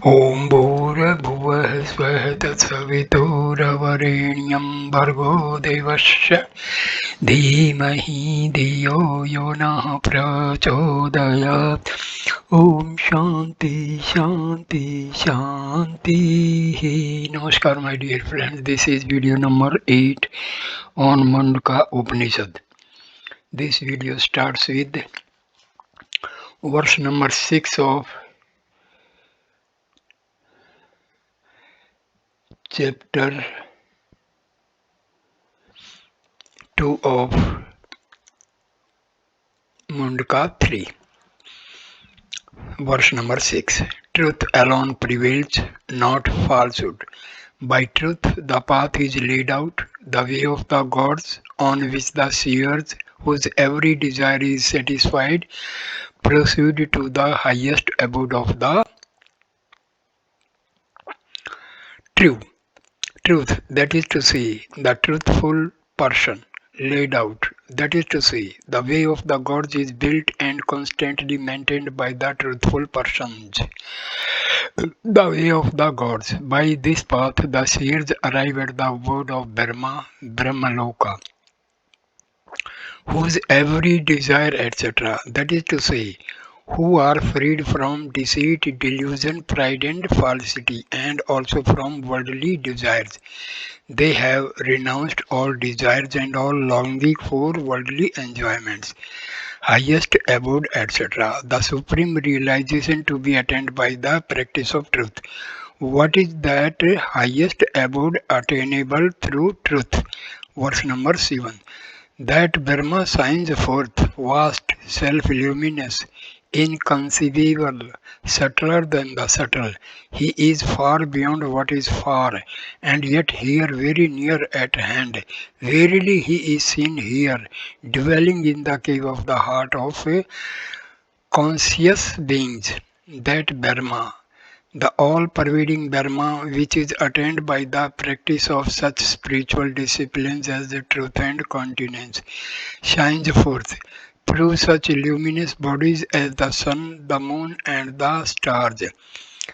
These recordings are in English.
Om Bhurabhuvah Svah Tatsavitoravarinyam Bhargo Devasya Dhimahi Dhiyo Yonah Prachodayat. Om Shanti Shanti Shanti. Namaskar my dear friends, this is video number 8 on Mundaka Upanishad. This video starts with verse number 6 of chapter 2 of Mundaka 3. Verse number 6. Truth alone prevails, not falsehood. By truth the path is laid out, the way of the gods, on which the seers, whose every desire is satisfied, proceed to the highest abode of the true. Truth, that is to say, the truthful person, laid out, that is to say, the way of the gods is built and constantly maintained by the truthful persons. The way of the gods. By this path, the seers arrive at the abode of Brahma, Brahmaloka, whose every desire, etc., that is to say, who are freed from deceit, delusion, pride, and falsity, and also from worldly desires. They have renounced all desires and all longing for worldly enjoyments, highest abode, etc. The supreme realization to be attained by the practice of truth. What is that highest abode attainable through truth? Verse number 7. That Brahma shines forth, vast, self-luminous, inconceivable, subtler than the subtle. He is far beyond what is far, and yet here very near at hand. Verily he is seen here, dwelling in the cave of the heart of conscious beings. That Brahma, the all-pervading Brahma, which is attained by the practice of such spiritual disciplines as the truth and continence, shines forth through such luminous bodies as the sun, the moon, and the stars,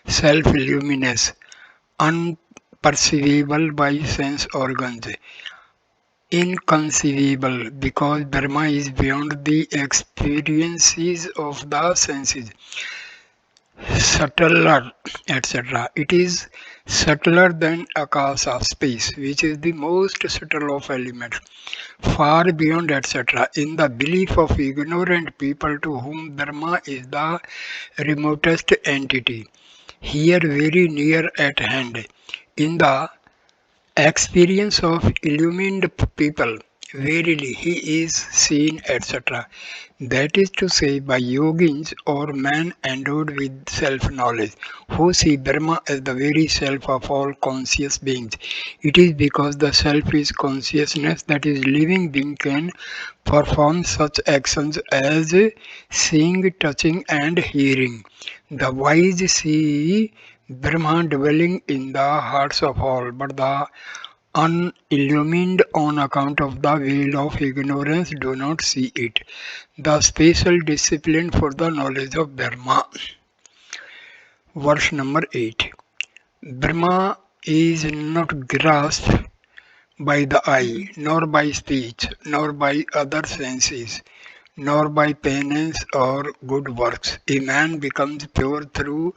self-luminous, unperceivable by sense organs, inconceivable because Brahma is beyond the experiences of the senses, subtler, etc. It is subtler than Akasa, space, which is the most subtle of elements, far beyond, etc. In the belief of ignorant people to whom Brahma is the remotest entity, here very near at hand. In the experience of illumined people, verily he is seen, etc. That is to say, by yogins or men endowed with self-knowledge, who see Brahma as the very self of all conscious beings. It is because the self is consciousness that is living being can perform such actions as seeing, touching, and hearing. The wise see Brahma dwelling in the hearts of all, but the unillumined on account of the veil of ignorance do not see it. The special discipline for the knowledge of Brahma. Verse number 8. Brahma is not grasped by the eye, nor by speech, nor by other senses, nor by penance or good works. A man becomes pure through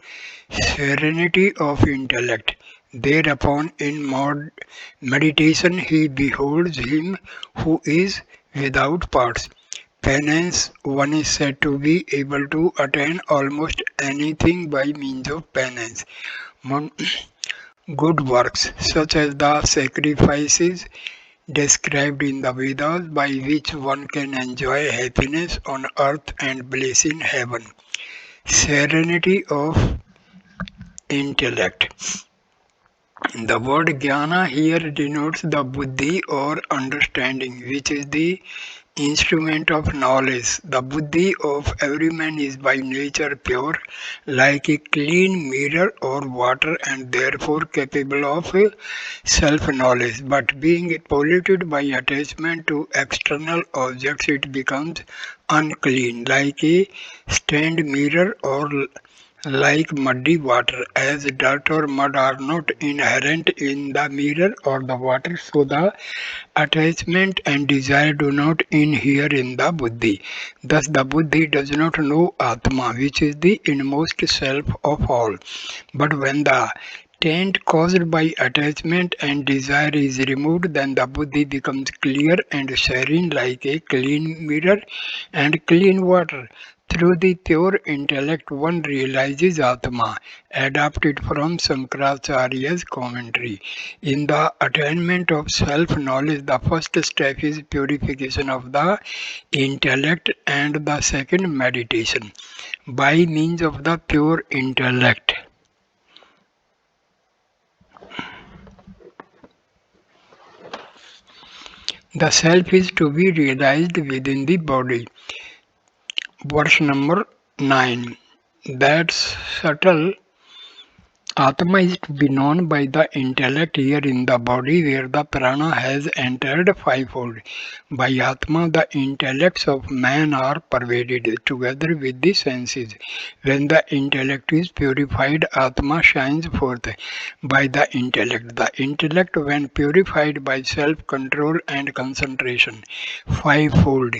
serenity of intellect. Thereupon, in meditation, he beholds him who is without parts. Penance, one is said to be able to attain almost anything by means of penance. Good works, such as the sacrifices described in the Vedas, by which one can enjoy happiness on earth and bliss in heaven. Serenity of intellect. The word jnana here denotes the buddhi or understanding, which is the instrument of knowledge. The buddhi of every man is by nature pure, like a clean mirror or water, and therefore capable of self-knowledge. But being polluted by attachment to external objects, it becomes unclean, like a stained mirror or like muddy water, as dirt or mud are not inherent in the mirror or the water, so the attachment and desire do not inhere in the buddhi. Thus, the buddhi does not know Atma, which is the inmost self of all. But when the taint caused by attachment and desire is removed, then the buddhi becomes clear and serene like a clean mirror and clean water. Through the pure intellect, one realizes Atma, adapted from Shankaracharya's commentary. In the attainment of self knowledge, the first step is purification of the intellect, and the second, meditation. By means of the pure intellect, the self is to be realized within the body. Verse number 9. That subtle Atma is to be known by the intellect here in the body where the prana has entered fivefold. By Atma, the intellects of man are pervaded together with the senses. When the intellect is purified, Atma shines forth by the intellect. The intellect, when purified by self control and concentration, fivefold.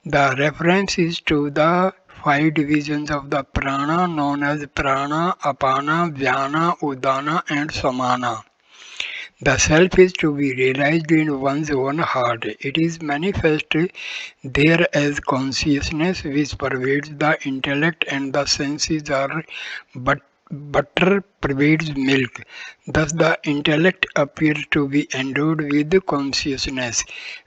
The reference is to the five divisions of the prana known as prana, apana, vyana, udana, and samana. The self is to be realized in one's own heart. It is manifest there as consciousness which pervades the intellect, and the senses are but butter pervades milk. Thus the intellect appears to be endowed with consciousness.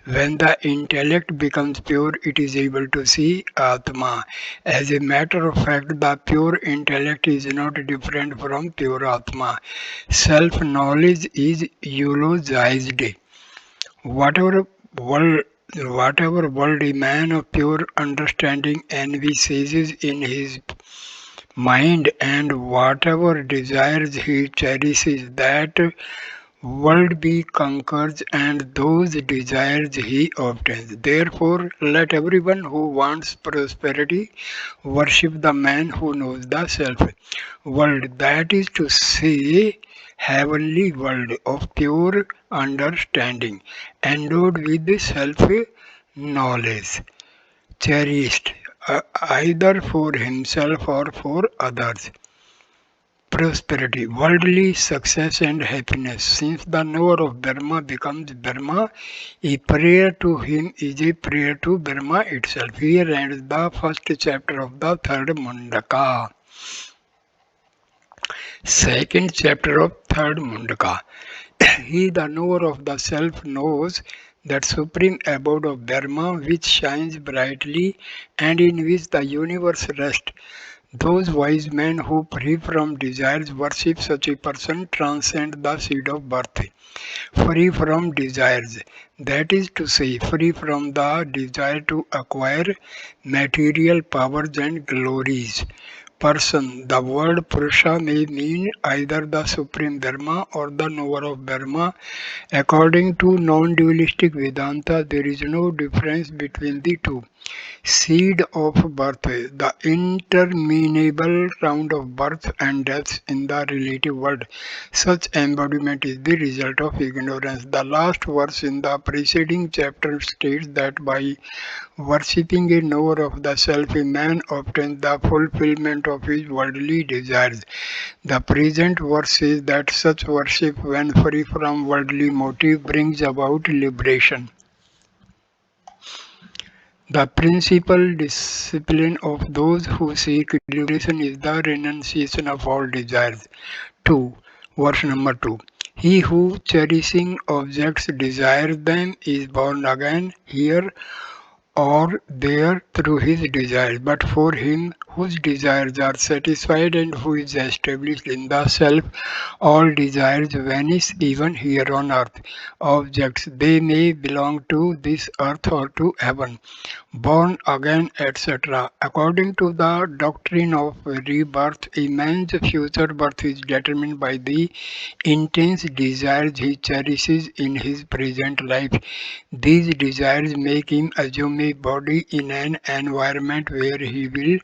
When the intellect becomes pure, it is able to see Atma. As a matter of fact, the pure intellect is not different from pure Atma. Self-knowledge is eulogized. Whatever world, whatever world a man of pure understanding envisages in his mind, and whatever desires he cherishes, that world be conquers, and those desires he obtains. Therefore, let everyone who wants prosperity worship the man who knows the self. World, that is to say, heavenly world of pure understanding, endowed with self knowledge, cherished either for himself or for others. Prosperity, worldly success and happiness. Since the knower of Brahma becomes Brahma, a prayer to him is a prayer to Brahma itself. Here ends the first chapter of the third Mundaka. Second chapter of third Mundaka. He, the knower of the self, knows that supreme abode of Brahma which shines brightly and in which the universe rests. Those wise men who, free from desires, worship such a person transcend the seed of birth. Free from desires, that is to say, free from the desire to acquire material powers and glories. Person, the word Purusha may mean either the Supreme Dharma or the knower of Dharma. According to non-dualistic Vedanta, there is no difference between the two. Seed of birth, the interminable round of birth and deaths in the relative world. Such embodiment is the result of ignorance. The last verse in the preceding chapter states that by worshipping a knower of the self, a man obtains the fulfillment of his worldly desires. The present verse says that such worship, when free from worldly motive, brings about liberation. The principal discipline of those who seek liberation is the renunciation of all desires. 2. Verse number 2. He who cherishing objects desires them is born again here or there through his desires. But for him whose desires are satisfied and who is established in the self, all desires vanish even here on earth. Objects, they may belong to this earth or to heaven, born again, etc. According to the doctrine of rebirth, a man's future birth is determined by the intense desires he cherishes in his present life. These desires make him assume a body in an environment where he will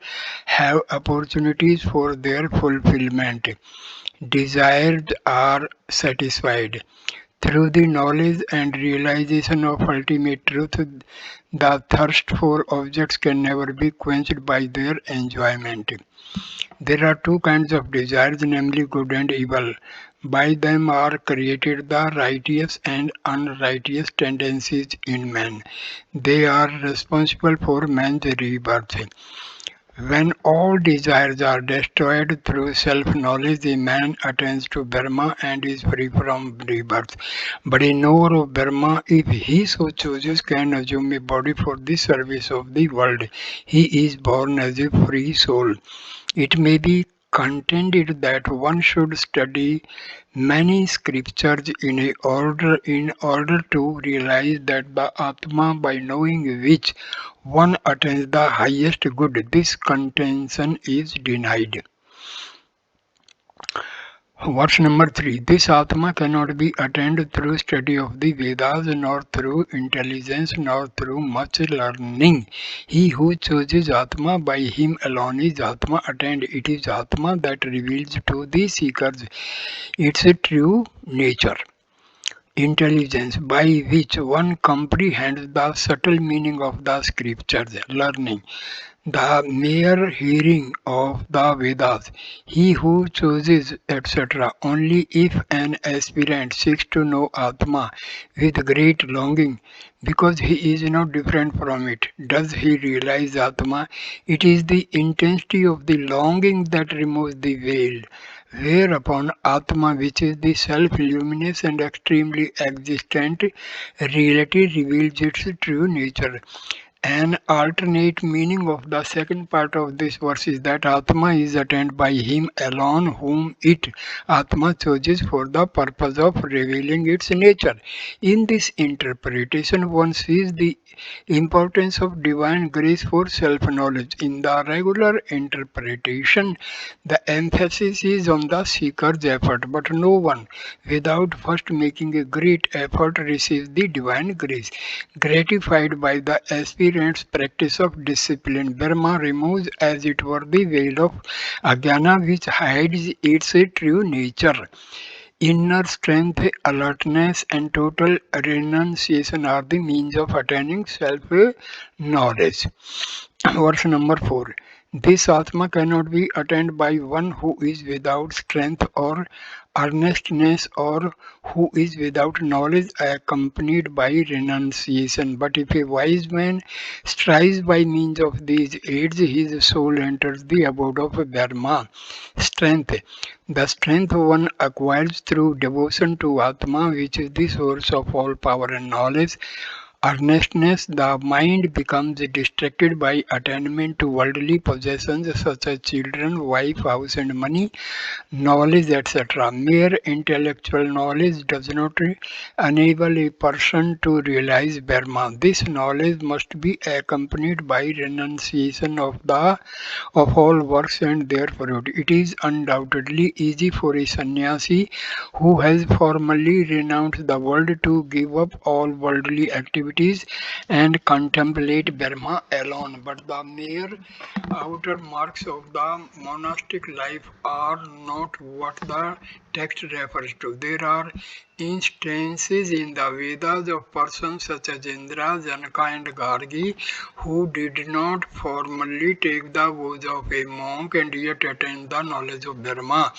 have opportunities for their fulfillment. Desires are satisfied. Through the knowledge and realization of ultimate truth, the thirst for objects can never be quenched by their enjoyment. There are two kinds of desires, namely good and evil. By them are created the righteous and unrighteous tendencies in man. They are responsible for man's rebirth. When all desires are destroyed through self-knowledge, the man attains to Brahma and is free from rebirth. But a knower of Brahma, if he so chooses, can assume a body for the service of the world. He is born as a free soul. It may be contended that one should study many scriptures in order to realize that the Atma, by knowing which one attains the highest good. This contention is denied. Verse number 3. This Atma cannot be attained through study of the Vedas, nor through intelligence, nor through much learning. He who chooses Atma, by him alone is Atma attained. It is Atma that reveals to the seekers its true nature. Intelligence, by which one comprehends the subtle meaning of the scriptures. Learning, the mere hearing of the Vedas. He who chooses, etc. Only if an aspirant seeks to know Atma with great longing, because he is not different from it, does he realize Atma. It is the intensity of the longing that removes the veil. Whereupon Atma, which is the self-luminous and extremely existent reality, reveals its true nature. An alternate meaning of the second part of this verse is that Atma is attained by him alone whom it, Atma, chooses for the purpose of revealing its nature. In this interpretation, one sees the importance of divine grace for self-knowledge. In the regular interpretation, the emphasis is on the seeker's effort, but no one, without first making a great effort, receives the divine grace. Gratified by the aspirant's practice of discipline, Brahma removes as it were the veil of Ajnana which hides its true nature. Inner strength, alertness, and total renunciation are the means of attaining self-knowledge. Verse number 4. This Atma cannot be attained by one who is without strength or earnestness, or who is without knowledge accompanied by renunciation. But if a wise man strives by means of these aids, his soul enters the abode of Brahma. Strength. The strength one acquires through devotion to Atma, which is the source of all power and knowledge. Earnestness, the mind becomes distracted by attainment to worldly possessions such as children, wife, house, and money, knowledge, etc. Mere intellectual knowledge does not enable a person to realize Brahma. This knowledge must be accompanied by renunciation of all works and their fruit. It is undoubtedly easy for a sannyasi who has formally renounced the world to give up all worldly activities and contemplate Brahma alone. But the mere outer marks of the monastic life are not what the text refers to. There are instances in the Vedas of persons such as Indra, Janaka, and Gargi who did not formally take the vows of a monk and yet attained the knowledge of Brahma.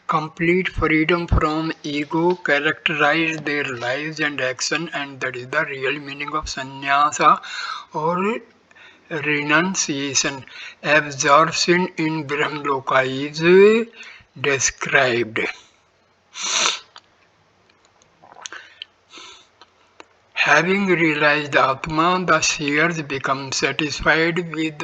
Complete freedom from ego characterized their lives and action, and that is the real meaning of sannyasa or renunciation. Absorption in Brahmloka is described. Having realized Atma, the seers become satisfied with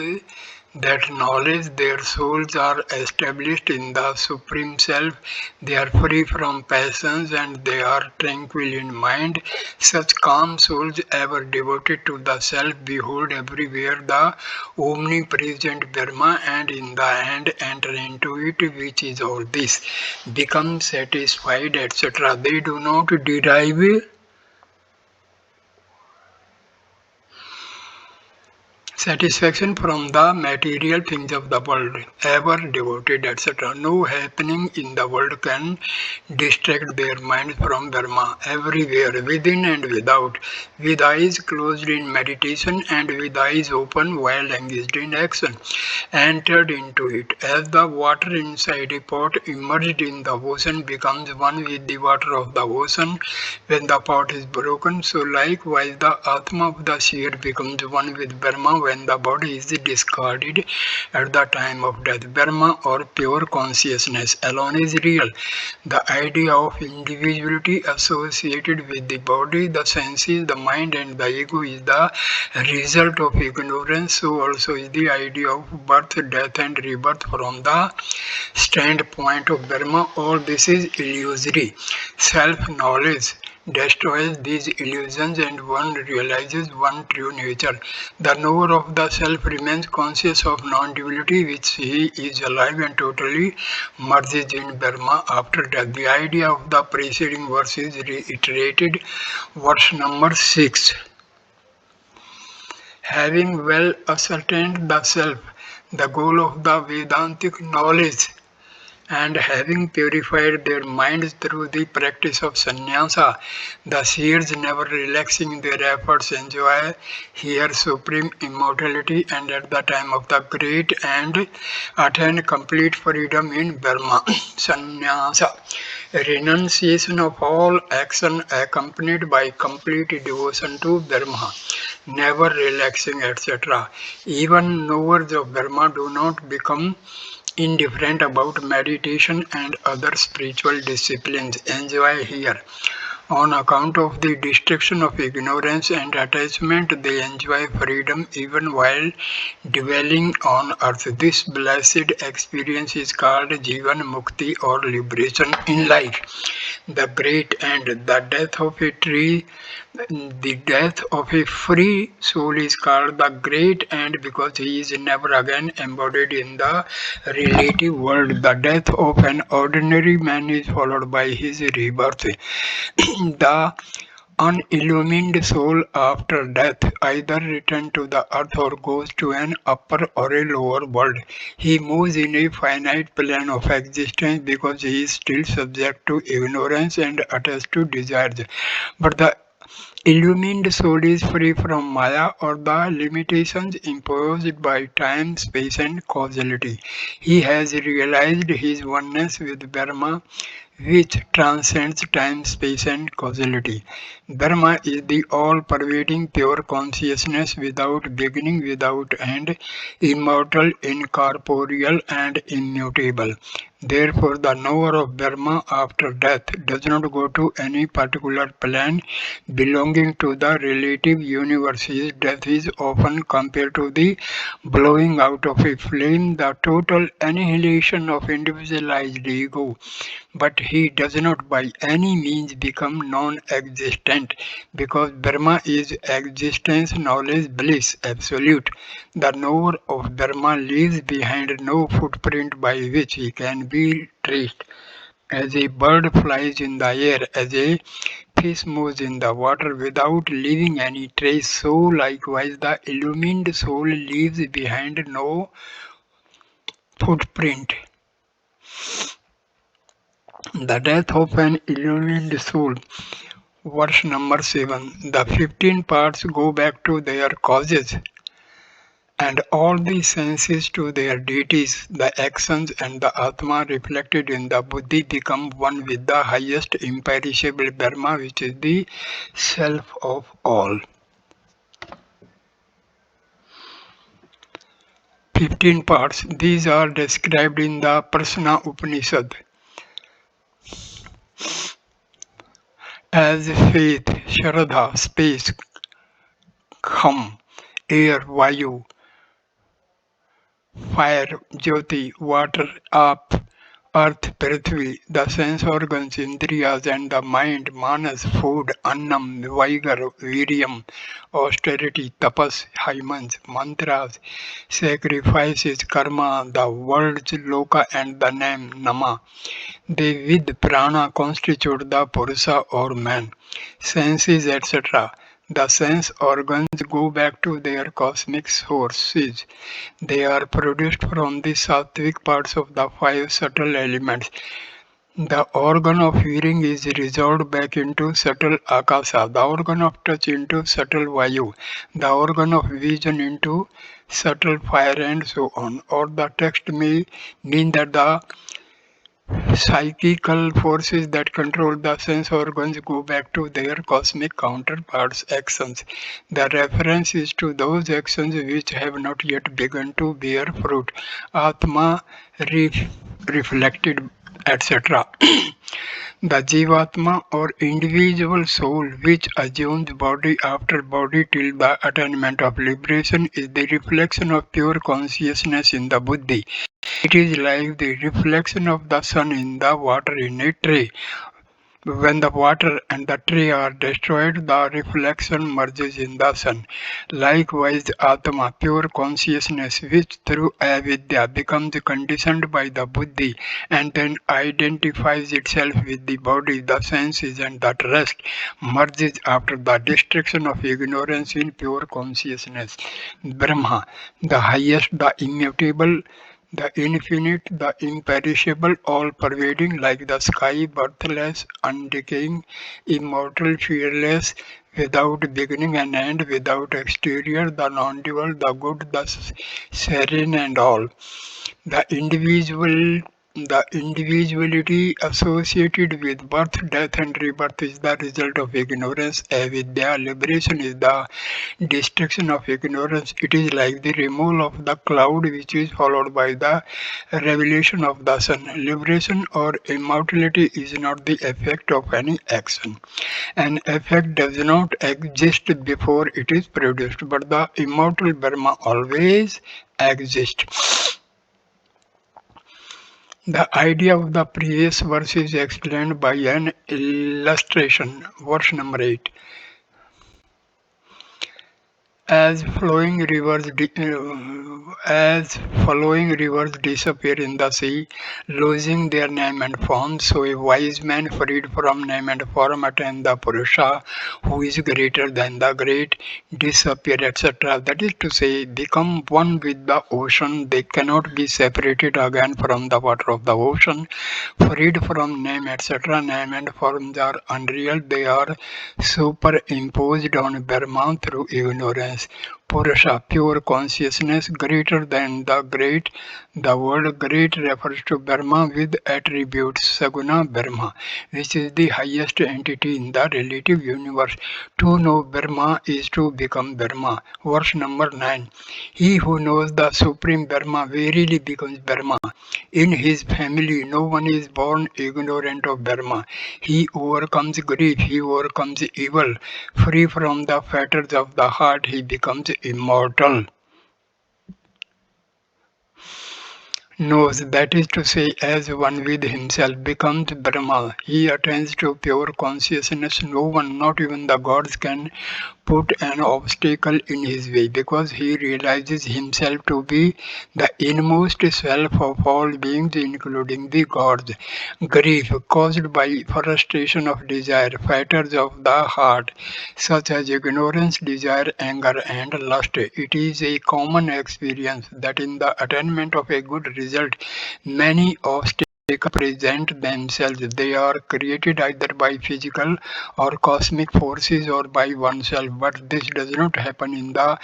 that knowledge. Their souls are established in the Supreme Self. They are free from passions and they are tranquil in mind. Such calm souls, ever devoted to the Self, behold everywhere the omnipresent Brahma, and in the end enter into it, which is all this, become satisfied, etc. They do not derive Satisfaction from the material things of the world, ever devoted, etc. No happening in the world can distract their minds from Brahma. Everywhere, within and without, with eyes closed in meditation and with eyes open while engaged in action, entered into it. As the water inside a pot immersed in the ocean becomes one with the water of the ocean when the pot is broken, so likewise the Atma of the seer becomes one with Brahma when the body is discarded at the time of death. Brahma or pure consciousness alone is real. The idea of individuality associated with the body, the senses, the mind and the ego is the result of ignorance. So also is the idea of birth, death and rebirth from the standpoint of Brahma. All this is illusory. Self-knowledge destroys these illusions and one realizes one true nature. The knower of the self remains conscious of non-duality which he is alive and totally merges in Brahma after death. The idea of the preceding verse is reiterated. Verse number 6. Having well ascertained the self, the goal of the Vedantic knowledge, and having purified their minds through the practice of sannyasa, the seers never relaxing their efforts enjoy here supreme immortality and at the time of the great and attain complete freedom in Brahma. Sannyasa, renunciation of all action accompanied by complete devotion to Brahma, never relaxing, etc. Even knowers of Brahma do not become indifferent about meditation and other spiritual disciplines enjoy here. On account of the destruction of ignorance and attachment, they enjoy freedom even while dwelling on earth. This blessed experience is called Jivan Mukti or liberation in life. The great end, the death of a tree, the death of a free soul is called the great end because he is never again embodied in the relative world. The death of an ordinary man is followed by his rebirth. The unillumined soul after death either returns to the earth or goes to an upper or a lower world. He moves in a finite plane of existence because he is still subject to ignorance and attached to desires. But the illumined soul is free from Maya or the limitations imposed by time, space and causality. He has realized his oneness with Brahma which transcends time, space and causality. Brahma is the all-pervading pure consciousness without beginning, without end, immortal, incorporeal and immutable. Therefore, the knower of Brahma after death does not go to any particular plane belonging to the relative universe. His death is often compared to the blowing out of a flame, the total annihilation of individualized ego. But he does not by any means become non-existent because Brahma is existence, knowledge, bliss, absolute. The knower of Brahma leaves behind no footprint by which he can be traced. As a bird flies in the air, as a fish moves in the water without leaving any trace, so likewise the illumined soul leaves behind no footprint. The death of an illumined soul. Verse number 7. The 15 parts go back to their causes, and all the senses to their deities. The actions and the Atma reflected in the Buddhi become one with the highest imperishable Brahma, which is the self of all. 15 parts. These are described in the Prasna Upanishad as faith, Shraddha, space, kham, air, vayu, fire, jyoti, water, up, earth, prithvi, the sense organs, indriyas, and the mind, manas, food, annam, vigor, viryam, austerity, tapas, hymens, mantras, sacrifices, karma, the words, loka, and the name, nama. They with prana constitute the Purusha or man, senses, etc. The sense organs go back to their cosmic sources. They are produced from the sattvic parts of the five subtle elements. The organ of hearing is resolved back into subtle akasa, the organ of touch into subtle vayu, the organ of vision into subtle fire, and so on. Or the text may mean that the psychical forces that control the sense organs go back to their cosmic counterparts' actions. The reference is to those actions which have not yet begun to bear fruit. Atma, reflected, etc. The Jivatma or individual soul which assumes body after body till the attainment of liberation is the reflection of pure consciousness in the Buddhi. It is like the reflection of the sun in the water in a tree. When the water and the tree are destroyed, the reflection merges in the sun. Likewise, Atma, pure consciousness, which through avidya becomes conditioned by the buddhi and then identifies itself with the body, the senses, and the rest, merges after the destruction of ignorance in pure consciousness. Brahma, the highest, the immutable, the infinite, the imperishable, all-pervading, like the sky, birthless, undecaying, immortal, fearless, without beginning and end, without exterior, the non-dual, the good, the serene, and all. The individuality associated with birth, death, and rebirth is the result of ignorance. Avidya, liberation is the destruction of ignorance. It is like the removal of the cloud which is followed by the revelation of the sun. Liberation or immortality is not the effect of any action. An effect does not exist before it is produced, but the immortal Brahma always exists. The idea of the previous verse is explained by an illustration. Verse number 8. As flowing rivers disappear in the sea, losing their name and form, so a wise man freed from name and form attains the Purusha, who is greater than the great, disappear, etc. That is to say, become one with the ocean. They cannot be separated again from the water of the ocean. Freed from name, etc. Name and forms are unreal. They are superimposed on Brahman through ignorance. Purusha, pure consciousness, greater than the great. The word great refers to Brahma with attributes Saguna Brahma, which is the highest entity in the relative universe. To know Brahma is to become Brahma. Verse number 9. He who knows the Supreme Brahma verily becomes Brahma. In his family, no one is born ignorant of Brahma. He overcomes grief, he overcomes evil. Free from the fetters of the heart, he becomes immortal. Knows, that is to say, as one with himself, becomes Brahma. He attains to pure consciousness. No one, not even the gods, can put an obstacle in his way, because he realizes himself to be the inmost self of all beings, including the gods. Grief, caused by frustration of desire, fetters of the heart, such as ignorance, desire, anger, and lust. It is a common experience that in the attainment of a good result, many obstacles present themselves. They are created either by physical or cosmic forces or by oneself, but this does not happen in the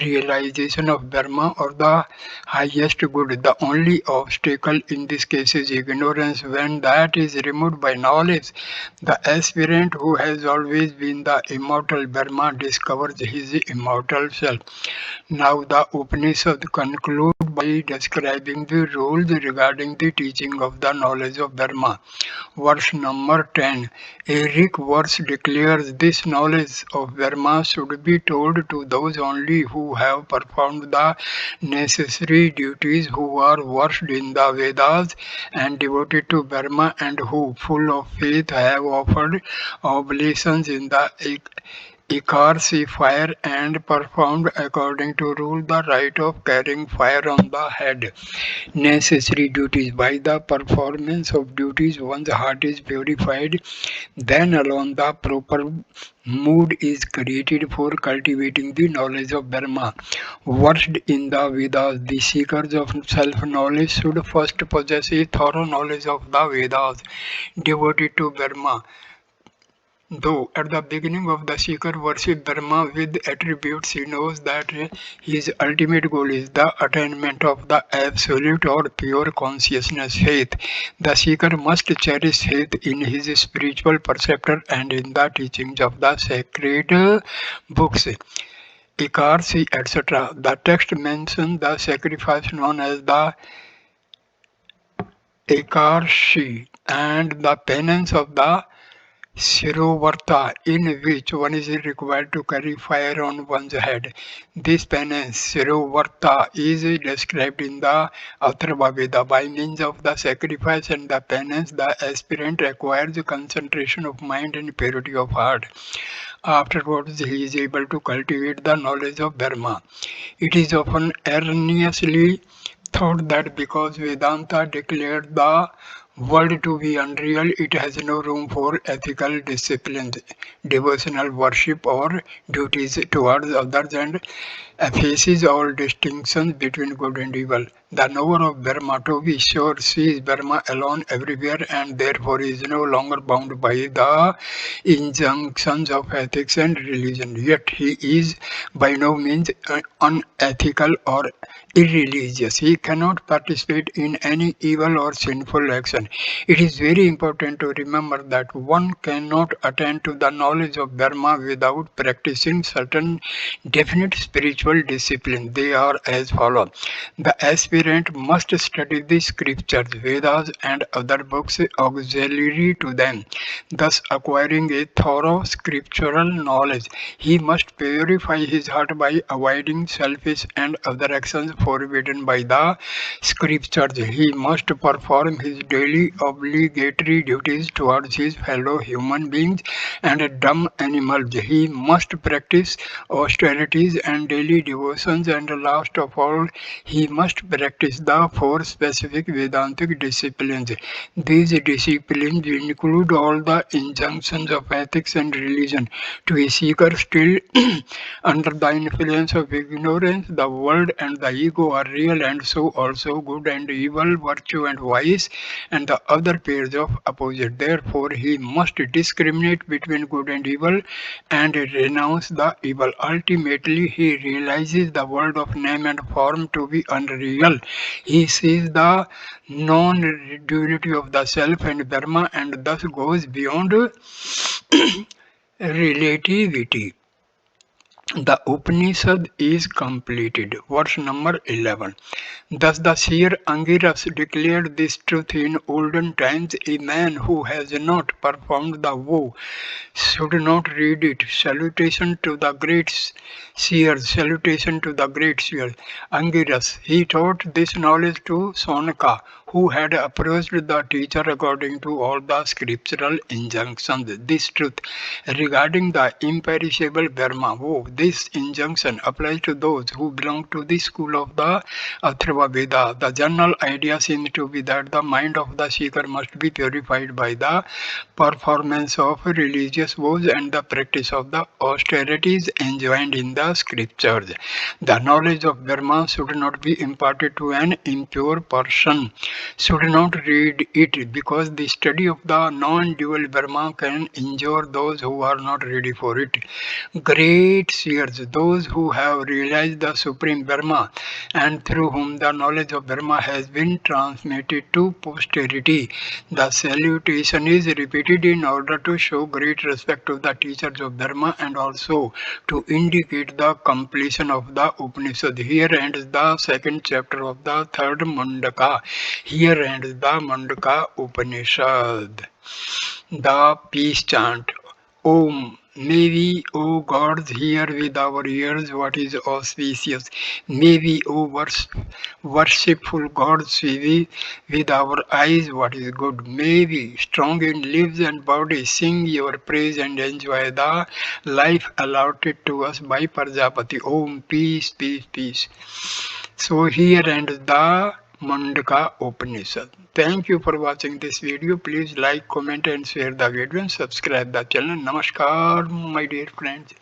realization of Dharma or the highest good. The only obstacle in this case is ignorance. When that is removed by knowledge, the aspirant who has always been the immortal Brahma discovers his immortal self. Now the Upanishad conclude by describing the rules regarding the teaching of the knowledge of Brahma. Verse number 10. A Rig verse declares this knowledge of Brahma should be told to those only who have performed the necessary duties, who are versed in the Vedas and devoted to Brahma, and who, full of faith, have offered oblations in the Ikars fire and performed according to rule the right of carrying fire on the head. Necessary duties. By the performance of duties, one's heart is purified. Then alone the proper mood is created for cultivating the knowledge of Brahma. Versed in the Vedas, the seekers of self-knowledge should first possess a thorough knowledge of the Vedas devoted to Brahma. Though at the beginning of the seeker worships Brahma with attributes, he knows that his ultimate goal is the attainment of the absolute or pure consciousness faith. The seeker must cherish faith in his spiritual preceptor and in the teachings of the sacred books. Ikarsi, etc. The text mentions the sacrifice known as the Ekarshi and the penance of the Shirovarta, in which one is required to carry fire on one's head. This penance, Shirovarta, is described in the Atharva Veda. By means of the sacrifice and the penance, the aspirant acquires concentration of mind and purity of heart. Afterwards, he is able to cultivate the knowledge of Dharma. It is often erroneously thought that because Vedanta declared the world to be unreal, it has no room for ethical disciplines, devotional worship, or duties towards others, and effaces all distinctions between good and evil. The knower of Brahma, to be sure, sees Brahma alone everywhere and therefore is no longer bound by the injunctions of ethics and religion. Yet he is by no means unethical or irreligious. He cannot participate in any evil or sinful action. It is very important to remember that one cannot attain to the knowledge of Dharma without practicing certain definite spiritual disciplines. They are as follows. The aspirant must study the scriptures, Vedas, and other books auxiliary to them, thus acquiring a thorough scriptural knowledge. He must purify his heart by avoiding selfish and other actions forbidden by the scriptures. He must perform his daily obligatory duties towards his fellow human beings and dumb animals. He must practice austerities and daily devotions, and last of all, he must practice the four specific Vedantic disciplines. These disciplines include all the injunctions of ethics and religion. To a seeker still under the influence of ignorance, the world and the ego are real, and so also good and evil, virtue and vice, and the other pairs of opposite. Therefore, he must discriminate between good and evil and renounce the evil. Ultimately, he realizes the world of name and form to be unreal. He sees the non-duality of the self and Dharma and thus goes beyond relativity. The Upanishad is completed. Verse number 11. Thus the seer Angiras declared this truth in olden times. A man who has not performed the vow should not read it. Salutation to the great seers. Salutation to the great seer Angiras. He taught this knowledge to Saunaka, who had approached the teacher according to all the scriptural injunctions. This truth regarding the imperishable Brahma vow, this injunction applies to those who belong to the school of the Atharva Veda. The general idea seems to be that the mind of the seeker must be purified by the performance of religious vows and the practice of the austerities enjoined in the scriptures. The knowledge of Brahma should not be imparted to an impure person, should not read it, because the study of the non-dual Brahma can injure those who are not ready for it. Great seers, those who have realized the supreme Brahma and through whom the knowledge of Brahma has been transmitted to posterity. The salutation is repeated in order to show great respect to the teachers of Dharma and also to indicate the completion of the Upanishad. Here ends the second chapter of the third Mundaka. Here ends the Mundaka Upanishad. The peace chant. Om May we, O gods, hear with our ears what is auspicious. May we, O worshipful gods, see with our eyes what is good. May we, strong in limbs and body, sing your praise and enjoy the life allotted to us by Prajapati. Om, peace, peace, peace. So here ends the Mundaka Upanishad. Thank you for watching this video. Please like, comment and share the video and subscribe the channel. Namaskar, my dear friends.